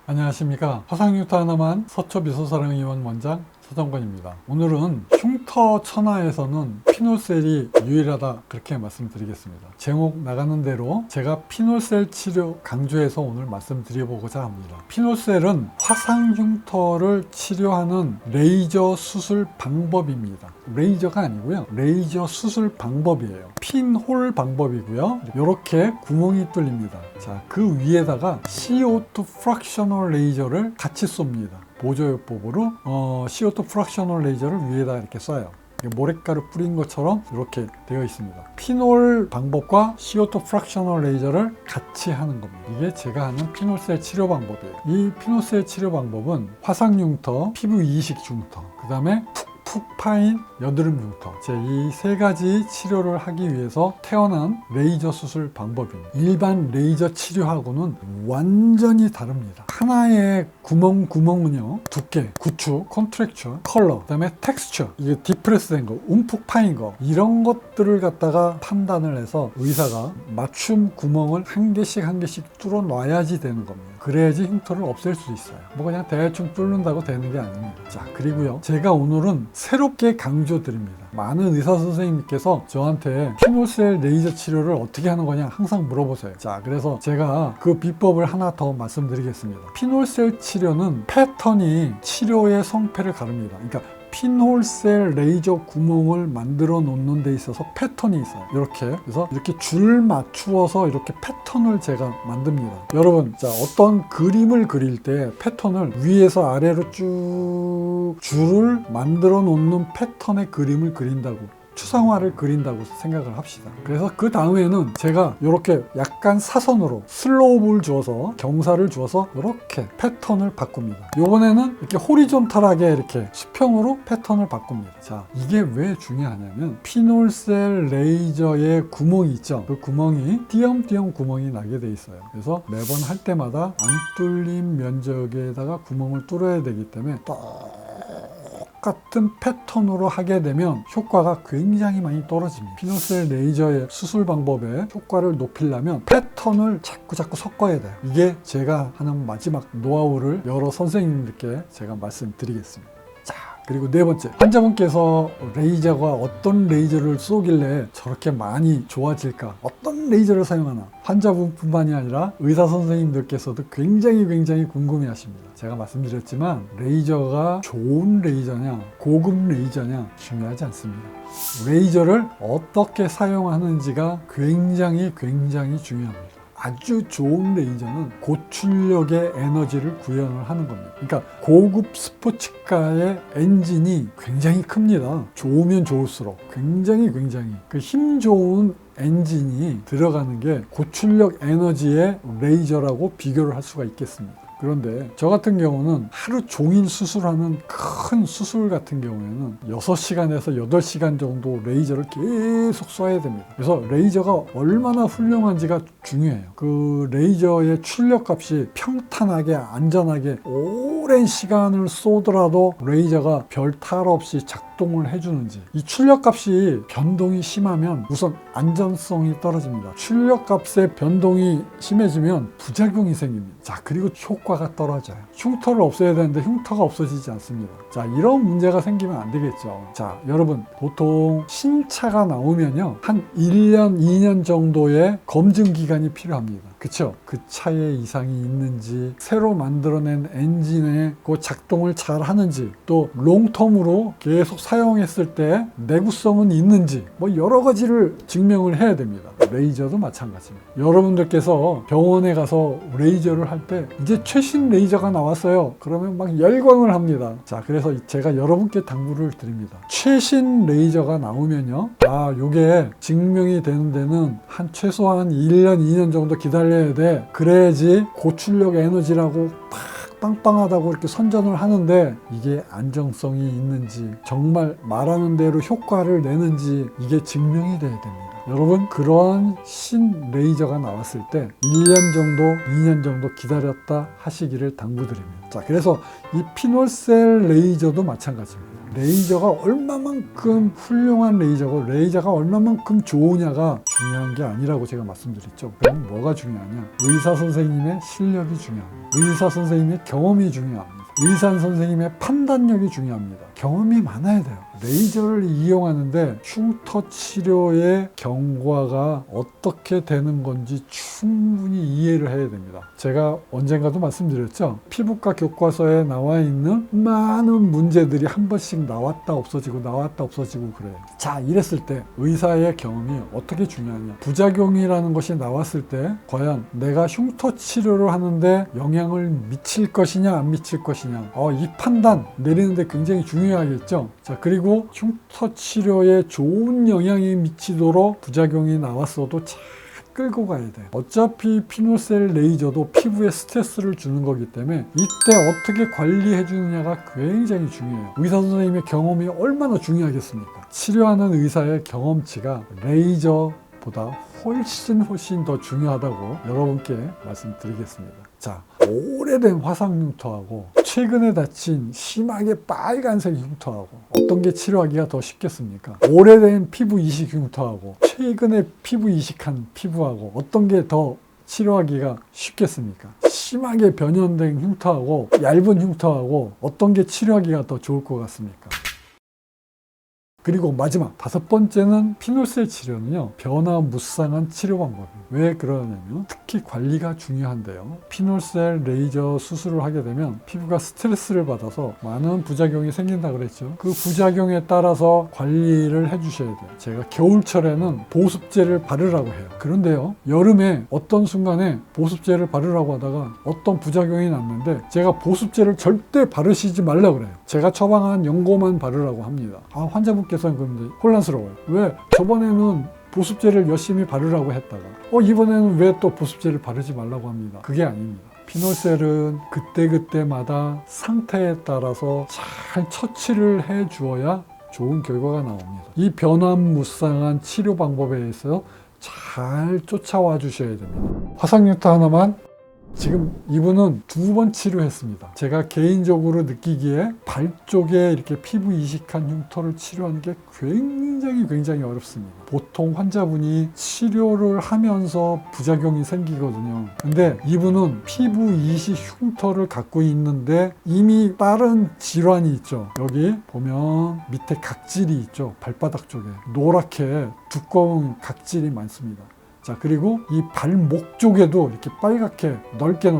안녕하십니까. 화상흉터 하나만 서초미소사랑의원 원장 서정권입니다. 오늘은 흉터 천하에서는 피놀셀이 유일하다, 그렇게 말씀드리겠습니다. 제목 나가는 대로 제가 피놀셀 치료 강조해서 오늘 말씀드려보고자 합니다. 피놀셀은 화상흉터를 치료하는 레이저 수술 방법입니다. 레이저가 아니고요, 레이저 수술 방법이에요. 핀홀 방법이고요, 이렇게 구멍이 뚫립니다. 자, 그 위에다가 CO2 프랙셔널 레이저를 같이 쏩니다. 보조요법으로 CO2 프랙셔널 레이저를 위에다 이렇게 쏴요. 모래가루 뿌린 것처럼 이렇게 되어 있습니다. 피놀 방법과 CO2 프랙셔널 레이저를 같이 하는 겁니다. 이게 제가 하는 피놀셀 치료 방법이에요. 이 피놀셀 치료 방법은 화상흉터, 피부 이식 흉터, 그 다음에 푹 파인 여드름 흉터, 이 세 가지 치료를 하기 위해서 태어난 레이저 수술 방법입니다. 일반 레이저 치료하고는 완전히 다릅니다. 하나의 구멍은요, 두께, 구축, 컨트랙처, 컬러, 그 다음에 텍스처, 이게 디프레스 된 거, 움푹 파인 거, 이런 것들을 갖다가 판단을 해서 의사가 맞춤 구멍을 한 개씩 뚫어 놔야지 되는 겁니다. 그래야지 흉터를 없앨 수 있어요. 뭐 그냥 대충 뚫는다고 되는 게 아닙니다. 자, 그리고요, 제가 오늘은 새롭게 강조드립니다. 많은 의사 선생님께서 저한테 피놀셀 레이저 치료를 어떻게 하는 거냐 항상 물어보세요. 자, 그래서 제가 그 비법을 하나 더 말씀드리겠습니다. 피놀셀 치료는 패턴이 치료의 성패를 가릅니다. 그러니까 핀홀셀 레이저 구멍을 만들어 놓는 데 있어서 패턴이 있어요. 이렇게, 그래서 이렇게 줄 맞추어서 이렇게 패턴을 제가 만듭니다. 여러분, 자, 어떤 그림을 그릴 때 패턴을 위에서 아래로 쭉 줄을 만들어 놓는 패턴의 그림을 그린다고, 추상화를 그린다고 생각을 합시다. 그래서 그 다음에는 제가 이렇게 약간 사선으로 슬로우를 주어서, 경사를 주어서 이렇게 패턴을 바꿉니다. 요번에는 이렇게 호리존탈하게 이렇게 수평으로 패턴을 바꿉니다. 자, 이게 왜 중요하냐면 피놀셀 레이저의 구멍이 있죠. 그 구멍이 띄엄띄엄 구멍이 나게 돼 있어요. 그래서 매번 할 때마다 안 뚫린 면적에다가 구멍을 뚫어야 되기 때문에 같은 패턴으로 하게 되면 효과가 굉장히 많이 떨어집니다. 피놀셀 레이저의 수술 방법의 효과를 높이려면 패턴을 자꾸 섞어야 돼요. 이게 제가 하는 마지막 노하우를 여러 선생님들께 제가 말씀드리겠습니다. 자, 그리고 네 번째, 환자분께서 레이저가 어떤 레이저를 쏘길래 저렇게 많이 좋아질까, 어떤 레이저를 사용하나, 환자분뿐만이 아니라 의사 선생님들께서도 굉장히 궁금해 하십니다. 제가 말씀드렸지만 레이저가 좋은 레이저냐 고급 레이저냐 중요하지 않습니다. 레이저를 어떻게 사용하는지가 굉장히 중요합니다. 아주 좋은 레이저는 고출력의 에너지를 구현을 하는 겁니다. 그러니까 고급 스포츠카의 엔진이 굉장히 큽니다. 좋으면 좋을수록 굉장히 그 힘 좋은 엔진이 들어가는 게 고출력 에너지의 레이저라고 비교를 할 수가 있겠습니다. 그런데 저 같은 경우는 하루 종일 수술하는 큰 수술 같은 경우에는 6시간에서 8시간 정도 레이저를 계속 쏴야 됩니다. 그래서 레이저가 얼마나 훌륭한지가 중요해요. 그 레이저의 출력값이 평탄하게 안전하게 오랜 시간을 쏘더라도 레이저가 별 탈 없이 작동을 해주는지, 이 출력값이 변동이 심하면 우선 안전성이 떨어집니다. 출력값의 변동이 심해지면 부작용이 생깁니다. 자, 그리고 효과가 떨어져요. 흉터를 없애야 되는데 흉터가 없어지지 않습니다. 자, 이런 문제가 생기면 안 되겠죠. 자, 여러분, 보통 신차가 나오면요, 한 1년, 2년 정도의 검증 기간이 필요합니다. 그쵸? 그 차에 이상이 있는지, 새로 만들어낸 엔진의 그 작동을 잘 하는지, 또 롱텀으로 계속 사용했을 때 내구성은 있는지, 뭐 여러 가지를 증명을 해야 됩니다. 레이저도 마찬가지입니다. 여러분들께서 병원에 가서 레이저를 할 때 이제 최신 레이저가 나왔어요. 그러면 막 열광을 합니다. 자, 그래서 제가 여러분께 당부를 드립니다. 최신 레이저가 나오면요, 요게 증명이 되는 데는 한 최소한 1년, 2년 정도 기다려야 돼. 그래야지 고출력 에너지라고 빵빵하다고 이렇게 선전을 하는데 이게 안정성이 있는지, 정말 말하는 대로 효과를 내는지, 이게 증명이 돼야 됩니다. 여러분, 그런 신 레이저가 나왔을 때 1년 정도, 2년 정도 기다렸다 하시기를 당부드립니다. 자, 그래서 이 피놀셀 레이저도 마찬가지입니다. 레이저가 얼마만큼 훌륭한 레이저고 레이저가 얼마만큼 좋으냐가 중요한 게 아니라고 제가 말씀드렸죠. 그럼 뭐가 중요하냐? 의사 선생님의 실력이 중요합니다. 의사 선생님의 경험이 중요합니다. 의사 선생님의 판단력이 중요합니다. 경험이 많아야 돼요. 레이저를 이용하는데 흉터 치료의 경과가 어떻게 되는 건지 충분히 이해를 해야 됩니다. 제가 언젠가도 말씀드렸죠. 피부과 교과서에 나와 있는 많은 문제들이 한 번씩 나왔다 없어지고 나왔다 없어지고 그래요. 자, 이랬을 때 의사의 경험이 어떻게 중요하냐. 부작용이라는 것이 나왔을 때 과연 내가 흉터 치료를 하는데 영향을 미칠 것이냐 안 미칠 것이냐. 이 판단 내리는데 굉장히 중요하겠죠. 자, 그리고 흉터 치료에 좋은 영향이 미치도록 부작용이 나왔어도 잘 끌고 가야 돼요. 어차피 피노셀 레이저도 피부에 스트레스를 주는 거기 때문에 이때 어떻게 관리해 주느냐가 굉장히 중요해요. 의사 선생님의 경험이 얼마나 중요하겠습니까? 치료하는 의사의 경험치가 레이저보다 훨씬 더 중요하다고 여러분께 말씀드리겠습니다. 자, 오래된 화상 흉터하고 최근에 다친 심하게 빨간색 흉터하고 어떤 게 치료하기가 더 쉽겠습니까? 오래된 피부 이식 흉터하고 최근에 피부 이식한 피부하고 어떤 게 더 치료하기가 쉽겠습니까? 심하게 변형된 흉터하고 얇은 흉터하고 어떤 게 치료하기가 더 좋을 것 같습니까? 그리고 마지막 5번째는 피노셀 치료는요, 변화무쌍한 치료 방법입니다. 왜 그러냐면 특히 관리가 중요한데요. 피노셀 레이저 수술을 하게 되면 피부가 스트레스를 받아서 많은 부작용이 생긴다 그랬죠. 그 부작용에 따라서 관리를 해주셔야 돼요. 제가 겨울철에는 보습제를 바르라고 해요. 그런데요, 여름에 어떤 순간에 보습제를 바르라고 하다가 어떤 부작용이 났는데 제가 보습제를 절대 바르시지 말라고 그래요. 제가 처방한 연고만 바르라고 합니다. 환자분께서는 그런데 혼란스러워요. 왜? 저번에는 보습제를 열심히 바르라고 했다가 이번에는 왜 또 보습제를 바르지 말라고 합니다. 그게 아닙니다. 피노셀은 그때그때마다 상태에 따라서 잘 처치를 해 주어야 좋은 결과가 나옵니다. 이 변화무쌍한 치료 방법에 의해서 잘 쫓아와 주셔야 됩니다. 화상흉터 하나만 지금 이분은 2번 치료했습니다. 제가 개인적으로 느끼기에 발 쪽에 이렇게 피부 이식한 흉터를 치료하는 게 굉장히 어렵습니다. 보통 환자분이 치료를 하면서 부작용이 생기거든요. 근데 이분은 피부 이식 흉터를 갖고 있는데 이미 다른 질환이 있죠. 여기 보면 밑에 각질이 있죠. 발바닥 쪽에 노랗게 두꺼운 각질이 많습니다. 자, 그리고 이 발목 쪽에도 이렇게 빨갛게 넓게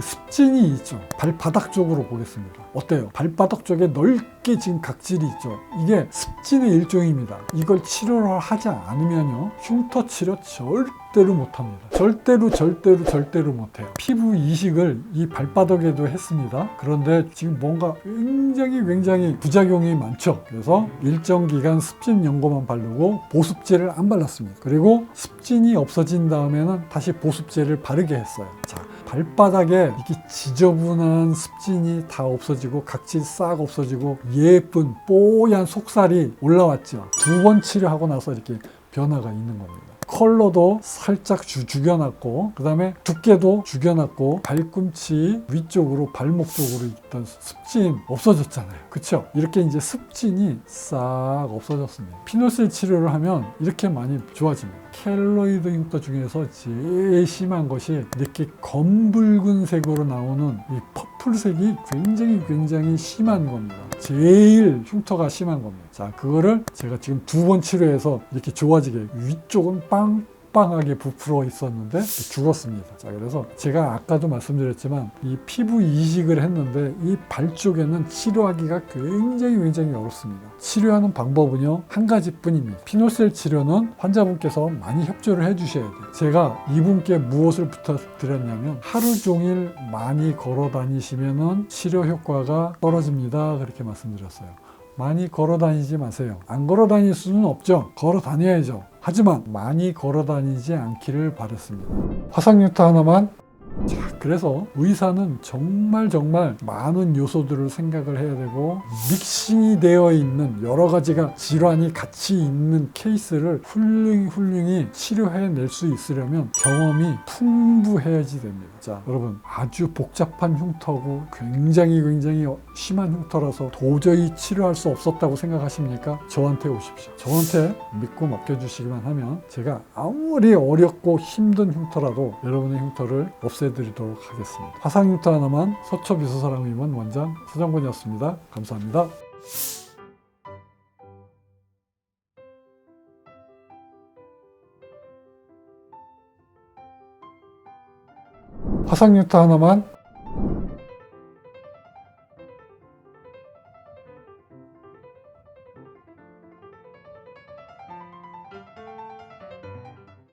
습진이 있죠. 발바닥 쪽으로 보겠습니다. 어때요? 발바닥 쪽에 넓게 지금 각질이 있죠. 이게 습진의 일종입니다. 이걸 치료를 하지 않으면요, 흉터 치료 절대로 못합니다. 절대로 못해요. 피부 이식을 이 발바닥에도 했습니다. 그런데 지금 뭔가 굉장히 부작용이 많죠. 그래서 일정 기간 습진 연고만 바르고 보습제를 안 발랐습니다. 그리고 습진이 없어진 다음에는 다시 보습제를 바르게 했어요. 자, 발바닥에 이렇게 지저분한 습진이 다 없어지고 각질 싹 없어지고 예쁜 뽀얀 속살이 올라왔죠. 2번 치료하고 나서 이렇게 변화가 있는 겁니다. 컬러도 살짝 죽여놨고, 그 다음에 두께도 죽여놨고, 발꿈치 위쪽으로 발목 쪽으로 있던 습진 없어졌잖아요. 그쵸? 이렇게 이제 습진이 싹 없어졌습니다. 피노셀 치료를 하면 이렇게 많이 좋아집니다. 켈로이드 흉터 중에서 제일 심한 것이 이렇게 검붉은색으로 나오는 이 퍼플색이 굉장히 심한 겁니다. 제일 흉터가 심한 겁니다. 자, 그거를 제가 지금 2번 치료해서 이렇게 좋아지게, 위쪽은 빵빵하게 부풀어 있었는데 죽었습니다. 자, 그래서 제가 아까도 말씀드렸지만 이 피부 이식을 했는데 이 발 쪽에는 치료하기가 굉장히 어렵습니다. 치료하는 방법은요, 한 가지뿐입니다. 피노셀 치료는 환자분께서 많이 협조를 해 주셔야 돼요. 제가 이분께 무엇을 부탁드렸냐면 하루 종일 많이 걸어 다니시면은 치료 효과가 떨어집니다. 그렇게 말씀드렸어요. 많이 걸어 다니지 마세요. 안 걸어 다닐 수는 없죠. 걸어 다녀야죠. 하지만 많이 걸어 다니지 않기를 바랐습니다. 화상흉터 하나만 그래서 의사는 정말 많은 요소들을 생각을 해야 되고 믹싱이 되어 있는 여러 가지가 질환이 같이 있는 케이스를 훌륭히 치료해낼 수 있으려면 경험이 풍부해야지 됩니다. 자, 여러분, 아주 복잡한 흉터고 굉장히 심한 흉터라서 도저히 치료할 수 없었다고 생각하십니까? 저한테 오십시오. 저한테 믿고 맡겨주시기만 하면 제가 아무리 어렵고 힘든 흉터라도 여러분의 흉터를 없애드리도록 하겠습니다. 화상흉터 하나만 서초비서사랑의원 원장 서정권이었습니다. 감사합니다. 화상흉터 하나만